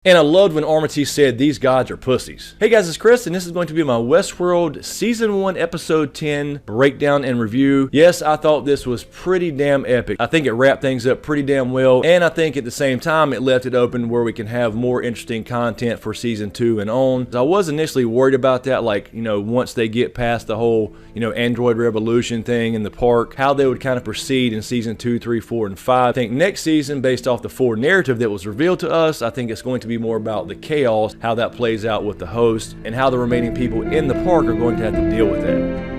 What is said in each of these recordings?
And I loved when Armitage said, "These gods are pussies." Hey guys, it's Chris, and this is going to be my Westworld Season 1, Episode 10 breakdown and review. Yes, I thought this was pretty damn epic. I think it wrapped things up pretty damn well, and I think at the same time it left it open where we can have more interesting content for Season 2 and on. I was initially worried about that, like, you know, once they get past the whole, you know, Android Revolution thing in the park, how they would kind of proceed in Season 2, 3, 4, and 5. I think next season, based off the 4 narrative that was revealed to us, I think it's going to be more about the chaos, how that plays out with the host, and how the remaining people in the park are going to have to deal with that.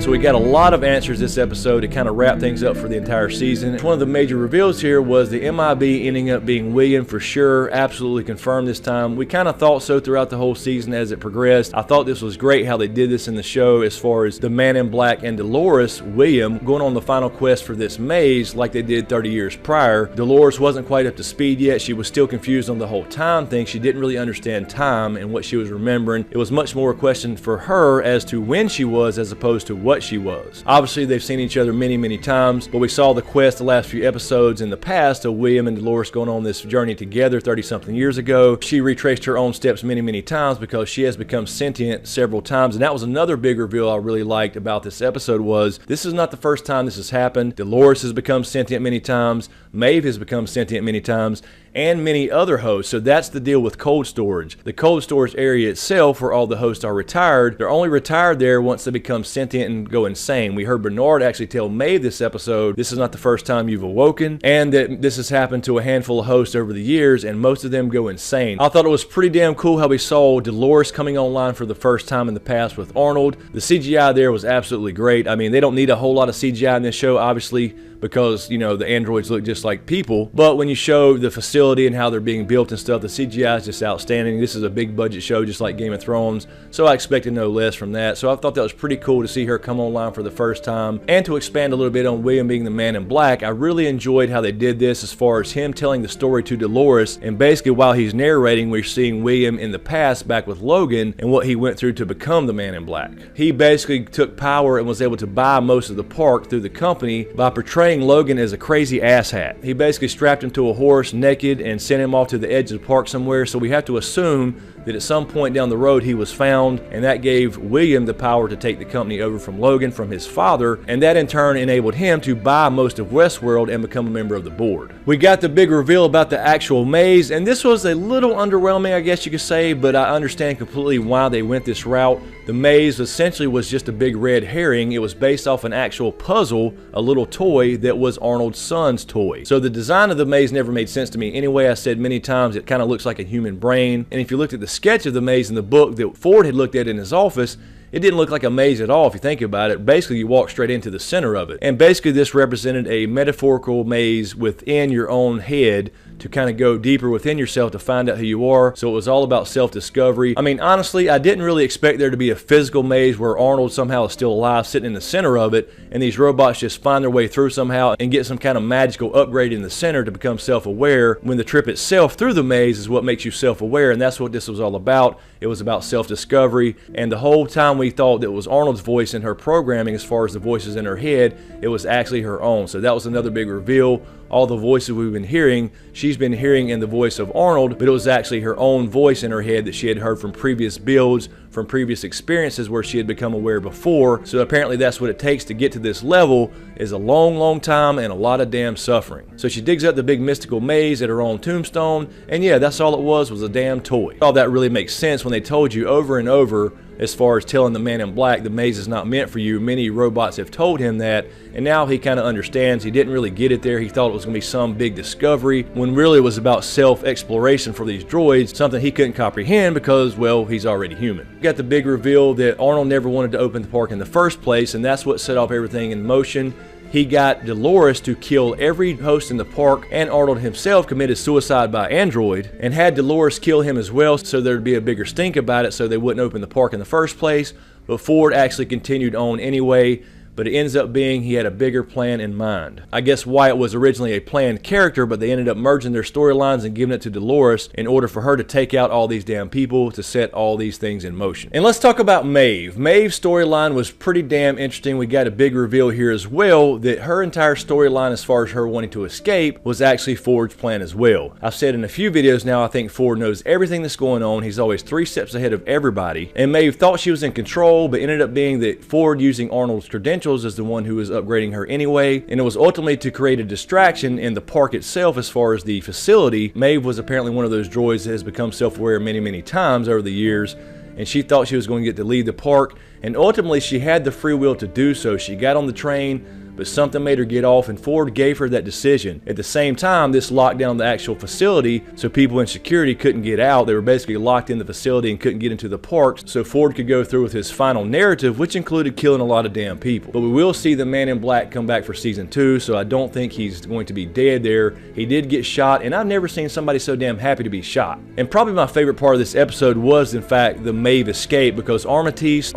So we got a lot of answers this episode to kind of wrap things up for the entire season. One of the major reveals here was the MIB ending up being William for sure, absolutely confirmed this time. We kind of thought so throughout the whole season as it progressed. I thought this was great how they did this in the show as far as the Man in Black and Dolores, William, going on the final quest for this maze like they did 30 years prior. Dolores wasn't quite up to speed yet. She was still confused on the whole time thing. She didn't really understand time and what she was remembering. It was much more a question for her as to when she was as opposed to what she was. Obviously, they've seen each other many times, but we saw the quest the last few episodes in the past of William and Dolores going on this journey together 30-something years ago. She retraced her own steps many times because she has become sentient several times, and that was another big reveal I really liked about this episode was this is not the first time this has happened. Dolores has become sentient many times, Maeve has become sentient many times, and many other hosts. So that's the deal with cold storage. The cold storage area itself, where all the hosts are retired, they're only retired there once they become sentient and go insane. We heard Bernard actually tell Maeve this episode, this is not the first time you've awoken, and that this has happened to a handful of hosts over the years, and most of them go insane. I thought it was pretty damn cool how we saw Dolores coming online for the first time in the past with Arnold. The CGI there was absolutely great. I mean, they don't need a whole lot of CGI in this show, obviously, because, you know, the androids look just like people. But when you show the facility and how they're being built and stuff, the CGI is just outstanding. This is a big budget show just like Game of Thrones, so I expected no less from that. So I thought that was pretty cool to see her come online for the first time. And to expand a little bit on William being the Man in Black, I really enjoyed how they did this as far as him telling the story to Dolores, and basically while he's narrating, we're seeing William in the past back with Logan and what he went through to become the Man in Black. He basically took power and was able to buy most of the park through the company by portraying Logan as a crazy asshat. He basically strapped him to a horse naked and sent him off to the edge of the park somewhere, so we have to assume that at some point down the road he was found, and that gave William the power to take the company over from Logan, from his father, and that in turn enabled him to buy most of Westworld and become a member of the board. We got the big reveal about the actual maze, and this was a little underwhelming, I guess you could say, but I understand completely why they went this route. The maze essentially was just a big red herring. It was based off an actual puzzle, a little toy that was Arnold's son's toy. So the design of the maze never made sense to me. Anyway, I said many times it kind of looks like a human brain, and if you looked at the sketch of the maze in the book that Ford had looked at in his office, it didn't look like a maze at all if you think about it. Basically, you walk straight into the center of it. And basically, this represented a metaphorical maze within your own head to kind of go deeper within yourself to find out who you are. So it was all about self-discovery. I mean, honestly, I didn't really expect there to be a physical maze where Arnold somehow is still alive sitting in the center of it, and these robots just find their way through somehow and get some kind of magical upgrade in the center to become self-aware, when the trip itself through the maze is what makes you self-aware, and that's what this was all about. It was about self-discovery, and the whole time we thought that it was Arnold's voice in her programming as far as the voices in her head, it was actually her own. So that was another big reveal. All the voices we've been hearing, she's been hearing in the voice of Arnold, but it was actually her own voice in her head that she had heard from previous builds, from previous experiences where she had become aware before. So apparently that's what it takes to get to this level, is a long time and a lot of damn suffering. So she digs up the big mystical maze at her own tombstone, and yeah, that's all it was a damn toy. All that really makes sense when they told you over and over as far as telling the Man in Black the maze is not meant for you. Many robots have told him that, and now he kind of understands. He didn't really get it there. He thought it was going to be some big discovery, when really it was about self-exploration for these droids, something he couldn't comprehend because, well, he's already human. We got the big reveal that Arnold never wanted to open the park in the first place, and that's what set off everything in motion. He got Dolores to kill every host in the park, and Arnold himself committed suicide by android, and had Dolores kill him as well so there'd be a bigger stink about it so they wouldn't open the park in the first place. But Ford actually continued on anyway, but it ends up being he had a bigger plan in mind. I guess Wyatt was originally a planned character, but they ended up merging their storylines and giving it to Dolores in order for her to take out all these damn people to set all these things in motion. And let's talk about Maeve. Maeve's storyline was pretty damn interesting. We got a big reveal here as well that her entire storyline as far as her wanting to escape was actually Ford's plan as well. I've said in a few videos now I think Ford knows everything that's going on. He's always 3 steps ahead of everybody, and Maeve thought she was in control, but ended up being that Ford, using Arnold's credentials, is the one who was upgrading her anyway, and it was ultimately to create a distraction in the park itself as far as the facility. Maeve was apparently one of those droids that has become self-aware many times over the years, and she thought she was going to get to leave the park, and ultimately she had the free will to do so. She got on the train, but something made her get off, and Ford gave her that decision. At the same time, this locked down the actual facility, so people in security couldn't get out. They were basically locked in the facility and couldn't get into the parks, so Ford could go through with his final narrative, which included killing a lot of damn people. But we will see the Man in Black come back for season 2, so I don't think he's going to be dead there. He did get shot, and I've never seen somebody so damn happy to be shot. And probably my favorite part of this episode was, in fact, the Maeve escape, because Armistice,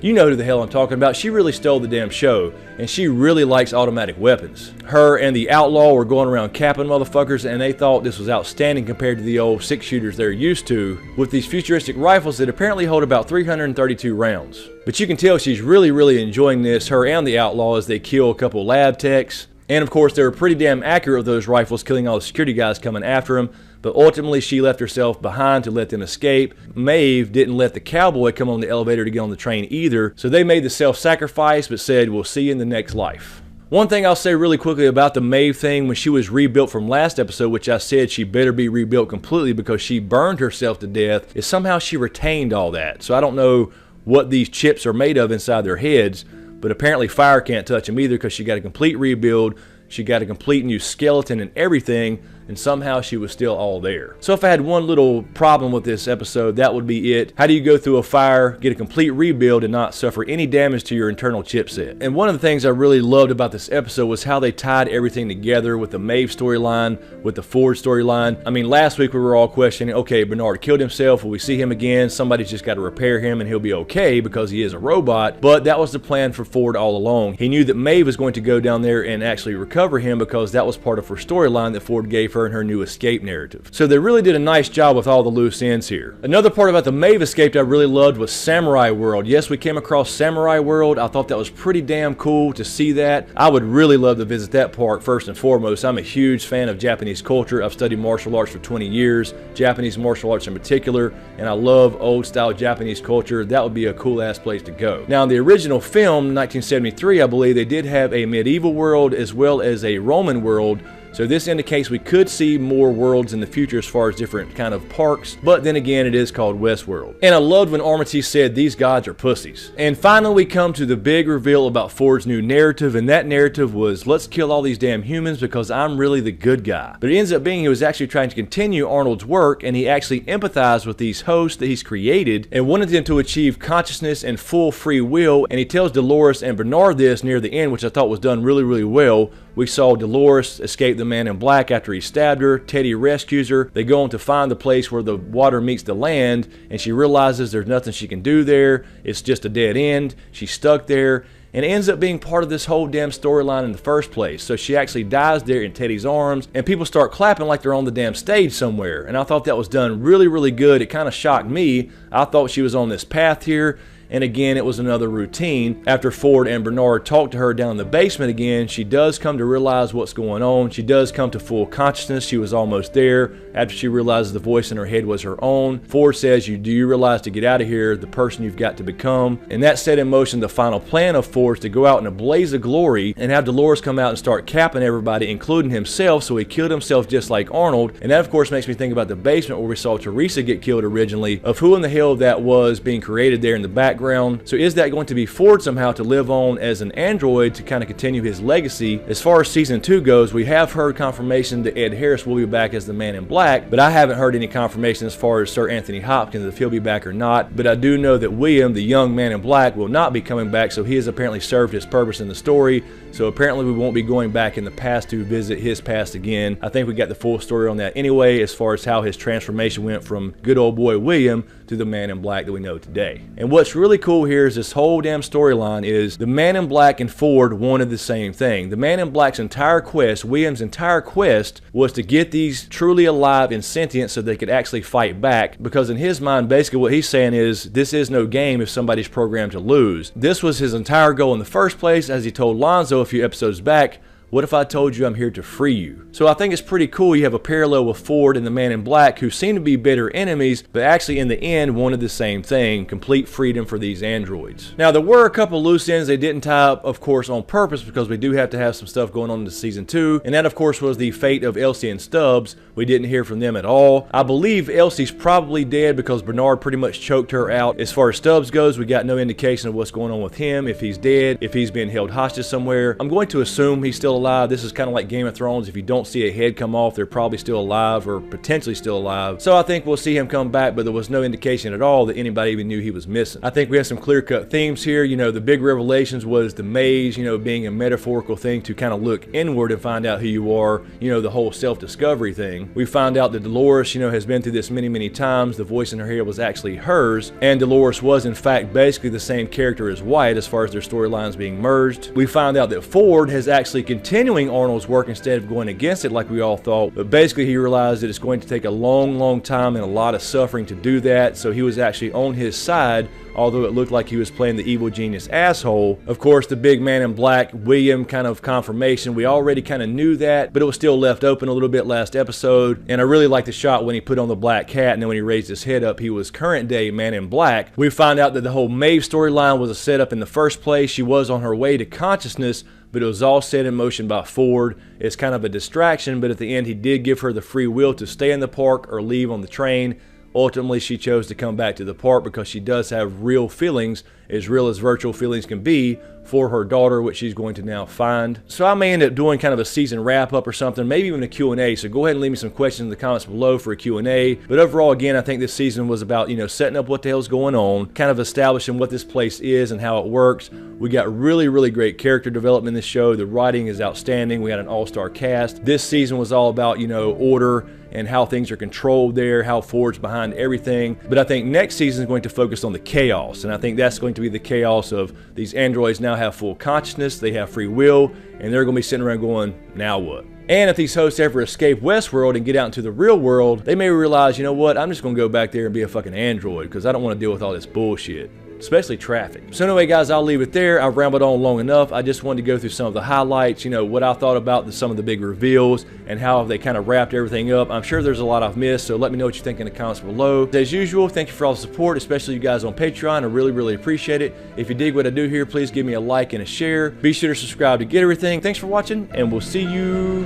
you know who the hell I'm talking about. She really stole the damn show, and she really likes automatic weapons. Her and the outlaw were going around capping motherfuckers, and they thought this was outstanding compared to the old 6-shooters they're used to, with these futuristic rifles that apparently hold about 332 rounds. But you can tell she's really enjoying this, her and the outlaw, as they kill a couple lab techs. And of course, they were pretty damn accurate with those rifles, killing all the security guys coming after them. But ultimately, she left herself behind to let them escape. Maeve didn't let the cowboy come on the elevator to get on the train either, so they made the self-sacrifice but said, we'll see you in the next life. One thing I'll say really quickly about the Maeve thing, when she was rebuilt from last episode, which I said she better be rebuilt completely because she burned herself to death, is somehow she retained all that. So I don't know what these chips are made of inside their heads, but apparently fire can't touch them either because she got a complete rebuild. She got a complete new skeleton and everything, and somehow she was still all there. So if I had one little problem with this episode, that would be it. How do you go through a fire, get a complete rebuild, and not suffer any damage to your internal chipset? And one of the things I really loved about this episode was how they tied everything together with the Maeve storyline, with the Ford storyline. I mean, last week we were all questioning, okay, Bernard killed himself, will we see him again? Somebody's just got to repair him and he'll be okay because he is a robot. But that was the plan for Ford all along. He knew that Maeve was going to go down there and actually recover him because that was part of her storyline that Ford gave her in her new escape narrative. So they really did a nice job with all the loose ends here. Another part about the Maeve escape I really loved was Samurai World. Yes, we came across Samurai World. I thought that was pretty damn cool to see that. I would really love to visit that park first and foremost. I'm a huge fan of Japanese culture. I've studied martial arts for 20 years, Japanese martial arts in particular, and I love old style Japanese culture. That would be a cool ass place to go. Now in the original film, 1973, I believe they did have a medieval world as well as a Roman world. So this indicates we could see more worlds in the future as far as different kind of parks, but then again, it is called Westworld. And I loved when Armistice said, these gods are pussies. And finally, we come to the big reveal about Ford's new narrative, and that narrative was, let's kill all these damn humans because I'm really the good guy. But it ends up being he was actually trying to continue Arnold's work, and he actually empathized with these hosts that he's created and wanted them to achieve consciousness and full free will, and he tells Dolores and Bernard this near the end, which I thought was done really well. We saw Dolores escape the Man in Black after he stabbed her. Teddy rescues her. They go on to find the place where the water meets the land, and she realizes there's nothing she can do there. It's just a dead end. She's stuck there, and it ends up being part of this whole damn storyline in the first place. So she actually dies there in Teddy's arms, and people start clapping like they're on the damn stage somewhere. And I thought that was done really good. It kind of shocked me. I thought she was on this path here. And again, it was another routine. After Ford and Bernard talk to her down in the basement again, she does come to realize what's going on. She does come to full consciousness. She was almost there. After she realizes the voice in her head was her own, Ford says, do you realize to get out of here, the person you've got to become? And that set in motion the final plan of Ford's to go out in a blaze of glory and have Dolores come out and start capping everybody, including himself, so he killed himself just like Arnold. And that, of course, makes me think about the basement where we saw Teresa get killed originally, of who in the hell that was being created there in the background. So is that going to be Ford somehow to live on as an android to kind of continue his legacy? As far as season 2 goes, we have heard confirmation that Ed Harris will be back as the Man in Black, but I haven't heard any confirmation as far as Sir Anthony Hopkins if he'll be back or not. But I do know that William, the young Man in Black, will not be coming back, so he has apparently served his purpose in the story. So apparently we won't be going back in the past to visit his past again. I think we got the full story on that anyway, as far as how his transformation went from good old boy William to the Man in Black that we know today. And what's really really cool here is this whole damn storyline is the Man in Black and Ford wanted the same thing. The Man in Black's entire quest, William's entire quest, was to get these truly alive and sentient so they could actually fight back, because in his mind, basically what he's saying is, this is no game if somebody's programmed to lose. This was his entire goal in the first place, as he told Lonzo a few episodes back. What if I told you I'm here to free you? So I think it's pretty cool you have a parallel with Ford and the Man in Black, who seem to be bitter enemies, but actually in the end wanted the same thing, complete freedom for these androids. Now there were a couple loose ends they didn't tie up, of course, on purpose, because we do have to have some stuff going on in season 2, and that of course was the fate of Elsie and Stubbs. We didn't hear from them at all. I believe Elsie's probably dead because Bernard pretty much choked her out. As far as Stubbs goes, we got no indication of what's going on with him, if he's dead, if he's being held hostage somewhere. I'm going to assume he's still alive. This is kind of like Game of Thrones. If you don't see a head come off, they're probably still alive or potentially still alive. So I think we'll see him come back, but there was no indication at all that anybody even knew he was missing. I think we have some clear-cut themes here. You know, the big revelations was the maze, you know, being a metaphorical thing to kind of look inward and find out who you are, you know, the whole self-discovery thing. We found out that Dolores, you know, has been through this many, many times. The voice in her head was actually hers, and Dolores was in fact basically the same character as Wyatt as far as their storylines being merged. We found out that Ford has actually continuing Arnold's work instead of going against it like we all thought, but basically he realized that it's going to take a long time and a lot of suffering to do that, so he was actually on his side, although it looked like he was playing the evil genius asshole. Of course, the big Man in Black, William, kind of confirmation. We already kind of knew that, but it was still left open a little bit last episode, and I really liked the shot when he put on the black hat, and then when he raised his head up, he was current day Man in Black. We found out that the whole Maeve storyline was a setup in the first place. She was on her way to consciousness, but it was all set in motion by Ford. It's kind of a distraction, but at the end he did give her the free will to stay in the park or leave on the train. Ultimately, she chose to come back to the park because she does have real feelings, as real as virtual feelings can be, for her daughter, which she's going to now find. So I may end up doing kind of a season wrap-up or something, maybe even a Q&A, so go ahead and leave me some questions in the comments below for a Q&A. But overall, again, I think this season was about, you know, setting up what the hell's going on, kind of establishing what this place is and how it works. We got really great character development in this show. The writing is outstanding. We had an all-star cast. This season was all about, you know, order and how things are controlled there, how Ford's behind everything. But I think next season is going to focus on the chaos, and I think that's going to be the chaos of these androids now have full consciousness, they have free will, and they're going to be sitting around going, now what? And if these hosts ever escape Westworld and get out into the real world, they may realize, you know what, I'm just going to go back there and be a fucking android because I don't want to deal with all this bullshit, especially traffic. So anyway, guys, I'll leave it there. I've rambled on long enough. I just wanted to go through some of the highlights, you know, what I thought about some of the big reveals and how they kind of wrapped everything up. I'm sure there's a lot I've missed, so let me know what you think in the comments below. As usual, thank you for all the support, especially you guys on Patreon. I really appreciate it. If you dig what I do here, please give me a like and a share. Be sure to subscribe to get everything. Thanks for watching, and we'll see you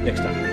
next time.